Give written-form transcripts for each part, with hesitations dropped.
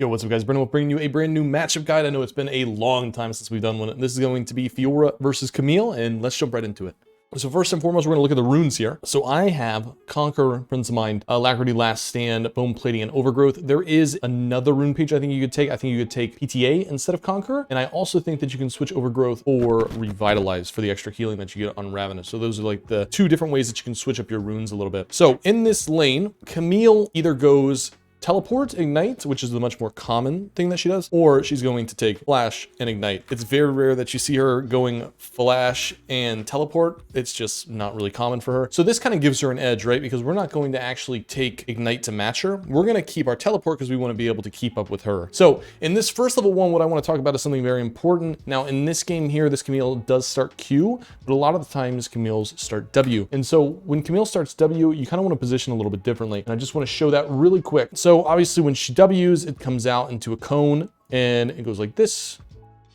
Yo, what's up guys? Brennen will bring you a brand new matchup guide. I know it's been a long time since we've done one. This is going to be Fiora versus Camille, and let's jump right into it. So first and foremost, we're gonna look at the runes here. So I have Conquer, Prince of Mind, Alacrity, Last Stand, Bone Plating, and Overgrowth. There is another rune page I think you could take. I think you could take PTA instead of Conquer. And I also think that you can switch Overgrowth or Revitalize for the extra healing that you get on Ravenous. So those are like the two different ways that you can switch up your runes a little bit. So in this lane, Camille either goes Teleport, Ignite, which is the much more common thing that she does, or she's going to take Flash and Ignite. It's very rare that you see her going Flash and Teleport. It's just not really common for her. So this kind of gives her an edge, right? Because we're not going to actually take Ignite to match her. We're going to keep our Teleport because we want to be able to keep up with her. So in this first level one, what I want to talk about is something very important. Now in this game here, this Camille does start Q, but a lot of the times Camille's start W. And so when Camille starts W, you kind of want to position a little bit differently. And I just want to show that really quick. So obviously when she W's, it comes out into a cone and it goes like this,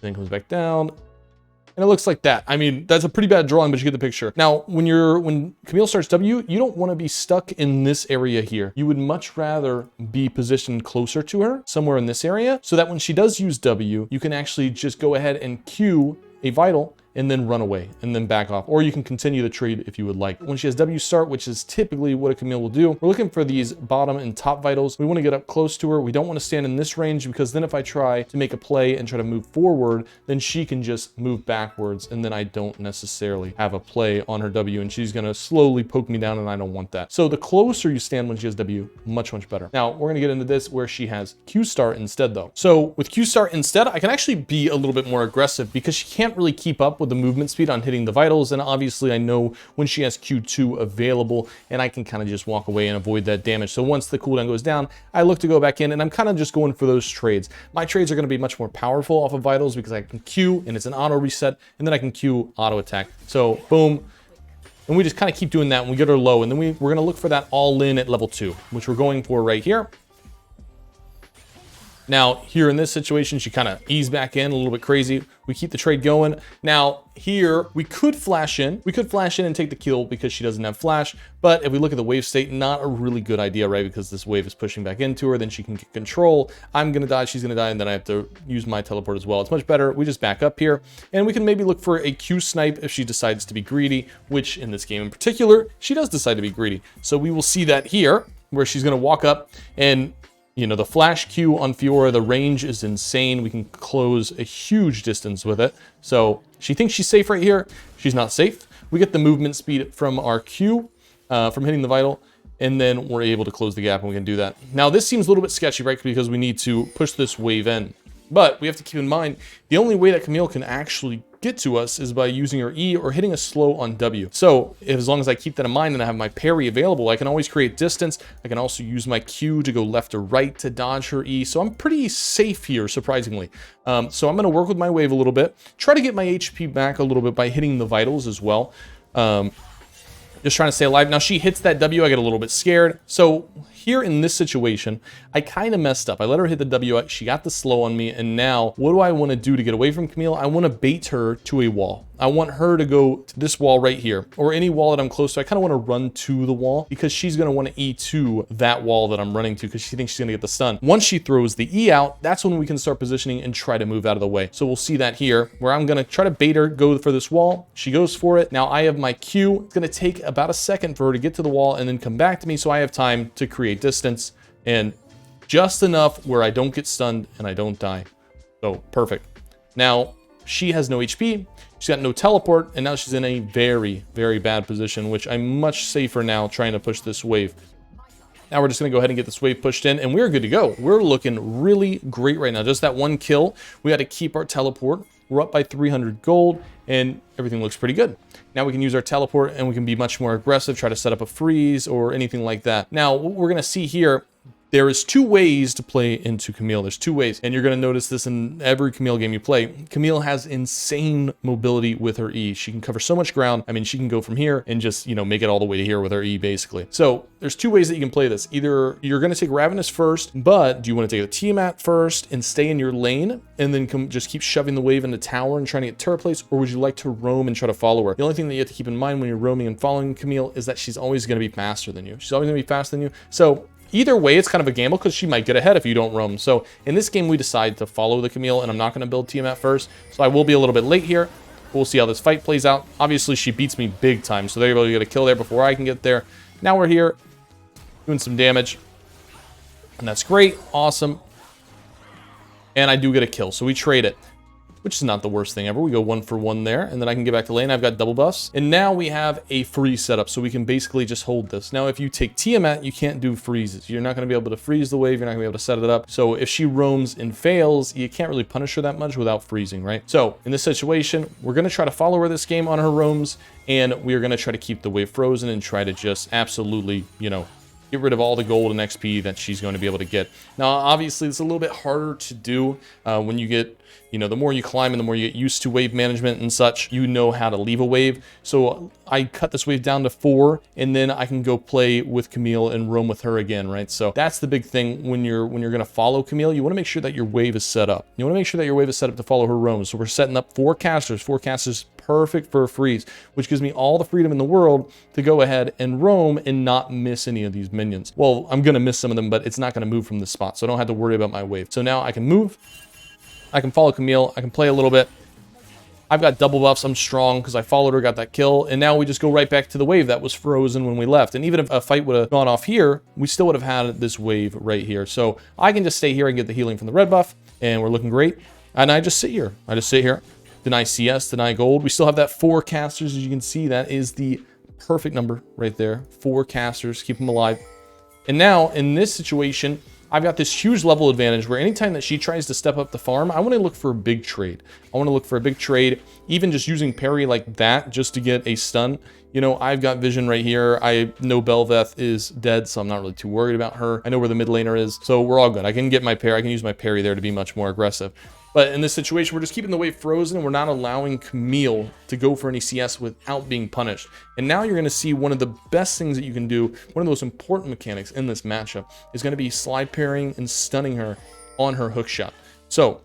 then comes back down, and it looks like that. I mean, that's a pretty bad drawing, but you get the picture. Now, when Camille starts W, you don't want to be stuck in this area here. You would much rather be positioned closer to her, somewhere in this area, so that when she does use W, you can actually just go ahead and Q a Vital and then run away and then back off, or you can continue the trade if you would like. When she has W start, which is typically what a Camille will do, we're looking for these bottom and top vitals. We want to get up close to her. We don't want to stand in this range because then if I try to make a play and try to move forward, then she can just move backwards and then I don't necessarily have a play on her W and she's going to slowly poke me down and I don't want that. So the closer you stand when she has W, much better. Now we're going to get into this where she has Q start instead though. So with Q start instead, I can actually be a little bit more aggressive because she can't really keep up with the movement speed on hitting the vitals, and obviously I know when she has Q2 available and I can kind of just walk away and avoid that damage. So once the cooldown goes down, I look to go back in and I'm kind of just going for those trades. My trades are going to be much more powerful off of vitals because I can Q and it's an auto reset, and then I can Q auto attack. So boom, and we just kind of keep doing that and we get her low, and then we're going to look for that all in at level 2, which we're going for right here. Now, here in this situation, she kind of eased back in a little bit crazy. We keep the trade going. Now, here, we could flash in. We could flash in and take the kill because she doesn't have flash. But if we look at the wave state, not a really good idea, right? Because this wave is pushing back into her. Then she can get control. I'm going to die. She's going to die. And then I have to use my teleport as well. It's much better. We just back up here. And we can maybe look for a Q snipe if she decides to be greedy, which in this game in particular, she does decide to be greedy. So we will see that here, where she's going to walk up and, you know, the flash Q on Fiora, the range is insane. We can close a huge distance with it. So she thinks she's safe right here. She's not safe. We get the movement speed from our Q, from hitting the vital, and then we're able to close the gap and we can do that. Now this seems a little bit sketchy, right? Because we need to push this wave in. But we have to keep in mind, the only way that Camille can actually get to us is by using her E or hitting a slow on W. So as long as I keep that in mind and I have my parry available, I can always create distance. I can also use my Q to go left or right to dodge her E. So I'm pretty safe here, surprisingly. So I'm going to work with my wave a little bit, try to get my HP back a little bit by hitting the vitals as well. Just trying to stay alive. Now she hits that W, I get a little bit scared. So here in this situation, I kind of messed up. I let her hit the W, she got the slow on me, and now what do I want to do to get away from Camille? I want to bait her to a wall. I want her to go to this wall right here, or any wall that I'm close to. I kind of want to run to the wall because she's going to want to E to that wall that I'm running to because she thinks she's going to get the stun. Once she throws the E out, that's when we can start positioning and try to move out of the way. So we'll see that here, where I'm going to try to bait her, go for this wall. She goes for it. Now I have my Q. It's going to take about a second for her to get to the wall and then come back to me, so I have time to create distance and just enough where I don't get stunned and I don't die. So perfect. Now she has no HP. She's got no teleport, and now she's in a very, very bad position, which I'm much safer now trying to push this wave. Now we're just going to go ahead and get this wave pushed in, and we're good to go. We're looking really great right now. Just that one kill. We got to keep our teleport. We're up by 300 gold, and everything looks pretty good. Now we can use our teleport, and we can be much more aggressive, try to set up a freeze or anything like that. Now, what we're going to see here, there is 2 ways to play into Camille. There's 2 ways, and you're going to notice this in every Camille game you play. Camille has insane mobility with her E. She can cover so much ground. I mean, she can go from here and just, you know, make it all the way to here with her E, basically. So there's 2 ways that you can play this. Either you're going to take Ravenous first, but do you want to take the Tiamat first and stay in your lane and then just keep shoving the wave into tower and trying to get turret place, or would you like to roam and try to follow her? The only thing that you have to keep in mind when you're roaming and following Camille is that she's always going to be faster than you. She's always going to be faster than you. So either way, it's kind of a gamble because she might get ahead if you don't roam. So in this game, we decide to follow the Camille, and I'm not going to build Tiamat first. So I will be a little bit late here. We'll see how this fight plays out. Obviously, she beats me big time, so they're able to get a kill there before I can get there. Now we're here doing some damage, and that's great. Awesome. And I do get a kill, so we trade it, which is not the worst thing ever. We go 1 for 1 there, and then I can get back to lane. I've got double buffs, and now we have a freeze setup, so we can basically just hold this. Now, if you take Tiamat, you can't do freezes. You're not going to be able to freeze the wave. You're not going to be able to set it up. So if she roams and fails, you can't really punish her that much without freezing, right? So in this situation, we're going to try to follow her this game on her roams, and we're going to try to keep the wave frozen and try to just absolutely, you know, get rid of all the gold and XP that she's going to be able to get. Now, obviously, it's a little bit harder to do when you get, you know, the more you climb and the more you get used to wave management and such, you know how to leave a wave. So I cut this wave down to 4, and then I can go play with Camille and roam with her again, right? So that's the big thing when you're going to follow Camille. You want to make sure that your wave is set up. You want to make sure that your wave is set up to follow her roam. So we're setting up 4 casters. 4 casters, perfect for a freeze, which gives me all the freedom in the world to go ahead and roam and not miss any of these minions. Well, I'm going to miss some of them, but it's not going to move from this spot, so I don't have to worry about my wave. So now I can move. I can follow Camille. I can play a little bit. I've got double buffs. I'm strong because I followed her, got that kill. And now we just go right back to the wave that was frozen when we left. And even if a fight would have gone off here, we still would have had this wave right here. So I can just stay here and get the healing from the red buff. And we're looking great. And I just sit here. I just sit here. Deny CS, deny gold. We still have that 4 casters. As you can see, that is the perfect number right there. 4 casters. Keep them alive. And now, in this situation, I've got this huge level advantage where anytime that she tries to step up the farm, I want to look for a big trade. I want to look for a big trade, even just using parry like that just to get a stun. You know, I've got vision right here. I know Belveth is dead, so I'm not really too worried about her. I know where the mid laner is, so we're all good. I can get my parry. I can use my parry there to be much more aggressive. But in this situation, we're just keeping the wave frozen, and we're not allowing Camille to go for any CS without being punished. And now you're going to see one of the best things that you can do, one of the most important mechanics in this matchup, is going to be slide parrying and stunning her on her hook shot. So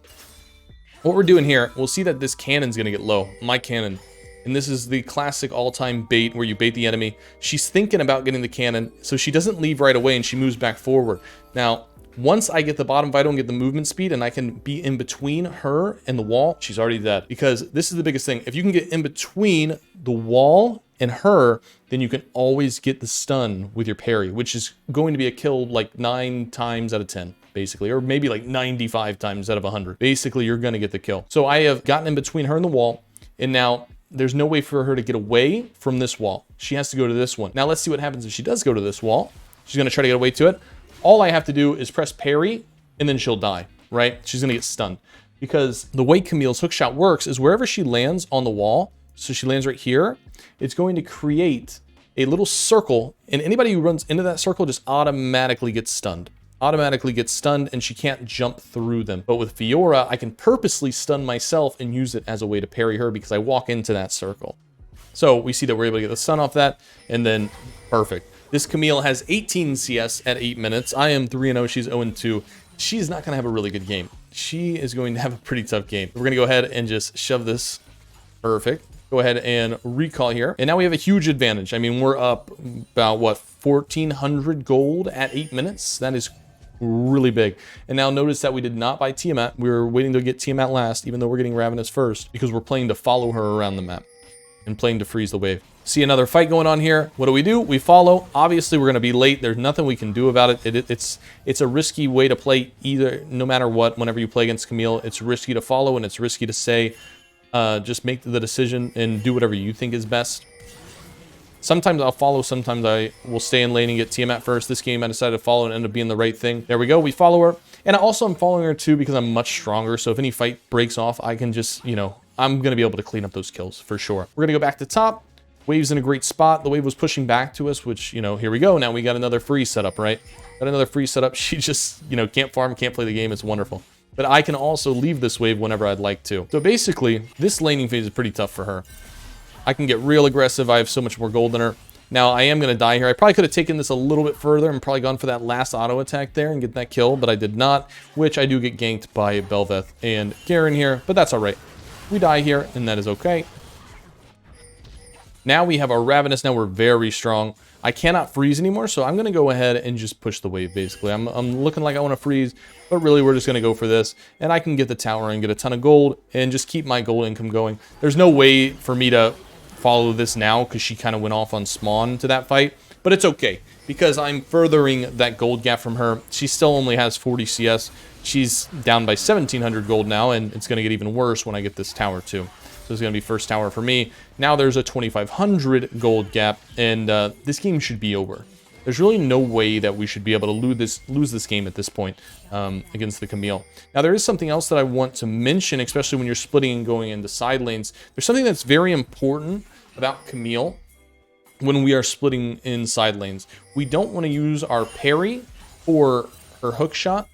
what we're doing here, we'll see that this cannon's going to get low, my cannon. And this is the classic all-time bait where you bait the enemy. She's thinking about getting the cannon, so she doesn't leave right away and she moves back forward. Now, once I get the bottom vital and get the movement speed and I can be in between her and the wall, she's already dead. Because this is the biggest thing. If you can get in between the wall and her, then you can always get the stun with your parry, which is going to be a kill like 9 times out of 10, basically, or maybe like 95 times out of 100. Basically, you're going to get the kill. So I have gotten in between her and the wall, and now there's no way for her to get away from this wall. She has to go to this one. Now let's see what happens if she does go to this wall. She's going to try to get away to it. All I have to do is press parry, and then she'll die, right? She's going to get stunned. Because the way Camille's hookshot works is wherever she lands on the wall, so she lands right here, it's going to create a little circle, and anybody who runs into that circle just automatically gets stunned. Automatically gets stunned, and she can't jump through them. But with Fiora, I can purposely stun myself and use it as a way to parry her because I walk into that circle. So we see that we're able to get the stun off that, and then perfect. This Camille has 18 CS at 8 minutes. I am 3-0, she's 0-2. She's not going to have a really good game. She is going to have a pretty tough game. We're going to go ahead and just shove this. Perfect. Go ahead and recall here. And now we have a huge advantage. I mean, we're up about, what, 1,400 gold at 8 minutes? That is really big. And now notice that we did not buy Tiamat. We were waiting to get Tiamat last, even though we're getting Ravenous first, because we're playing to follow her around the map and playing to freeze the wave. See another fight going on here. What do? We follow. Obviously, we're going to be late. There's nothing we can do about it. It's a risky way to play either, no matter what. Whenever you play against Camille, it's risky to follow and it's risky to say, just make the decision and do whatever you think is best. Sometimes I'll follow, sometimes I will stay in lane and get Tiamat first. This game I decided to follow and end up being the right thing. There we go, we follow her. And also I'm following her too because I'm much stronger. So if any fight breaks off, I can just, you know, I'm going to be able to clean up those kills for sure. We're going to go back to top. Wave's in a great spot. The wave was pushing back to us, which, you know, here we go. Now we got another free setup, right? Got another free setup. She just, you know, can't farm, can't play the game. It's wonderful. But I can also leave this wave whenever I'd like to. So basically, this laning phase is pretty tough for her. I can get real aggressive. I have so much more gold than her. Now, I am going to die here. I probably could have taken this a little bit further and probably gone for that last auto attack there and get that kill, but I did not, which I do get ganked by Belveth and Garen here, but that's all right. We die here, and that is okay. Now we have our Ravenous. Now we're very strong. I cannot freeze anymore, so I'm going to go ahead and just push the wave, basically. I'm looking like I want to freeze, but really we're just going to go for this, and I can get the tower and get a ton of gold and just keep my gold income going. There's no way for me to follow this now because she kind of went off on spawn to that fight, but it's okay because I'm furthering that gold gap from her. She still only has 40 CS. She's down by 1,700 gold now, and it's going to get even worse when I get this tower too. So it's going to be first tower for me. Now there's a 2,500 gold gap, and this game should be over. There's really no way that we should be able to lose this game at this point against the Camille. Now there is something else that I want to mention, especially when you're splitting and going into side lanes. There's something that's very important about Camille when we are splitting in side lanes. We don't want to use our parry for her hook shot.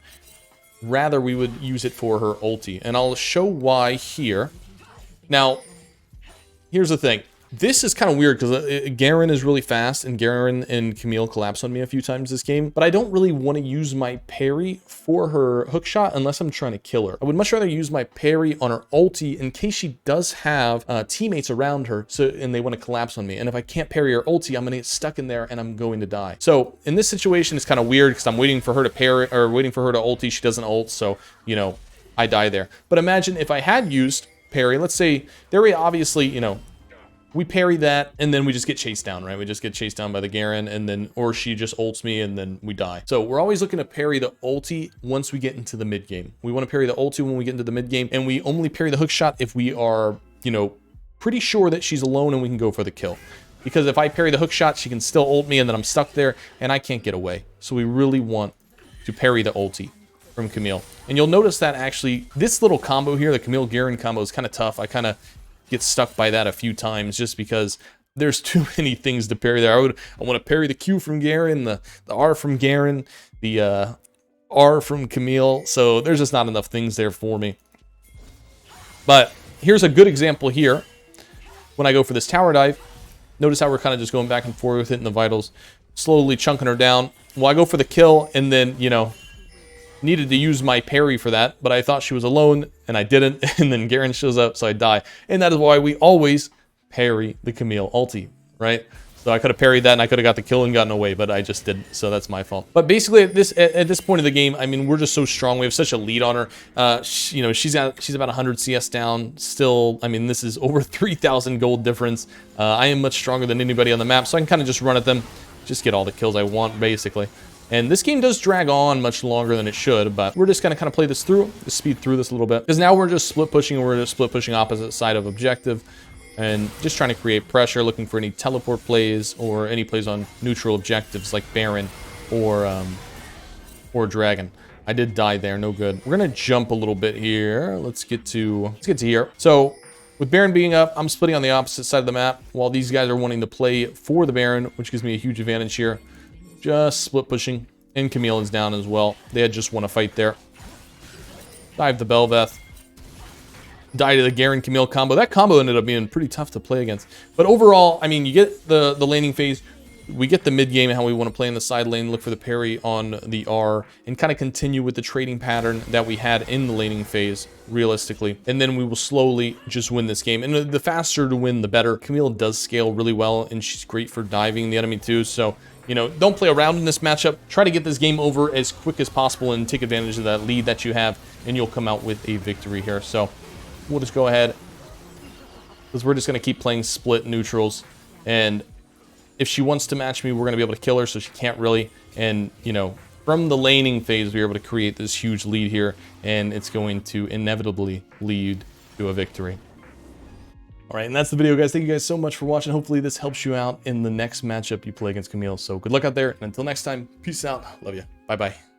Rather, we would use it for her ulti. And I'll show why here. Now, here's the thing. This is kind of weird because Garen is really fast, and Garen and Camille collapse on me a few times this game, but I don't really want to use my parry for her hook shot unless I'm trying to kill her. I would much rather use my parry on her ulti in case she does have teammates around her, and they want to collapse on me. And if I can't parry her ulti, I'm going to get stuck in there and I'm going to die. So in this situation, it's kind of weird because I'm waiting for her to parry, or waiting for her to ulti. She doesn't ult, so, you know, I die there. But imagine if I had used parry, let's say, there obviously, you know, we parry that, and then we just get chased down, right? We just get chased down by the Garen, and then, or she just ults me, and then we die. So we're always looking to parry the ulti once we get into the mid game. We want to parry the ulti when we get into the mid game, and we only parry the hook shot if we are, you know, pretty sure that she's alone and we can go for the kill. Because if I parry the hook shot, she can still ult me, and then I'm stuck there, and I can't get away. So we really want to parry the ulti from Camille. And you'll notice that actually, this little combo here, the Camille-Garen combo, is kind of tough. I kind of get stuck by that a few times just because there's too many things to parry there. I want to parry the Q from Garen, the R from Garen, the R from Camille. So there's just not enough things there for me. But here's a good example here. When I go for this tower dive, notice how we're kind of just going back and forth with it in the vitals, slowly chunking her down. Well, I go for the kill, and then, you know, needed to use my parry for that, but I thought she was alone, and I didn't, and then Garen shows up, so I die. And that is why we always parry the Camille ulti, right? So I could have parried that, and I could have got the kill and gotten away, but I just didn't, so that's my fault. But basically, at this point of the game, I mean, we're just so strong. We have such a lead on her. You know, she's about 100 CS down. Still, I mean, this is over 3,000 gold difference. I am much stronger than anybody on the map, so I can kind of just run at them, just get all the kills I want, basically. And this game does drag on much longer than it should, but we're just going to kind of play this through, just speed through this a little bit. Because now we're just split pushing, and we're just split pushing opposite side of objective. And just trying to create pressure, looking for any teleport plays or any plays on neutral objectives like Baron or Dragon. I did die there, no good. We're going to jump a little bit here. Let's get to here. So with Baron being up, I'm splitting on the opposite side of the map while these guys are wanting to play for the Baron, which gives me a huge advantage here. Just split pushing, and Camille is down as well. They had just won a fight there. Dive the Bel'Veth. Die to the Garen Camille combo. That combo ended up being pretty tough to play against. But overall, I mean, you get the laning phase. We get the mid game and how we want to play in the side lane, look for the parry on the R, and kind of continue with the trading pattern that we had in the laning phase, realistically. And then we will slowly just win this game. And the faster to win, the better. Camille does scale really well, and she's great for diving the enemy too. So, you know, don't play around in this matchup. Try to get this game over as quick as possible and take advantage of that lead that you have, and you'll come out with a victory here. So we'll just go ahead, because we're just going to keep playing split neutrals. And if she wants to match me, we're going to be able to kill her, so she can't really. And, you know, from the laning phase, we're able to create this huge lead here, and it's going to inevitably lead to a victory. All right, and that's the video, guys. Thank you guys so much for watching. Hopefully this helps you out in the next matchup you play against Camille. So good luck out there, and until next time, peace out. Love you. Bye-bye.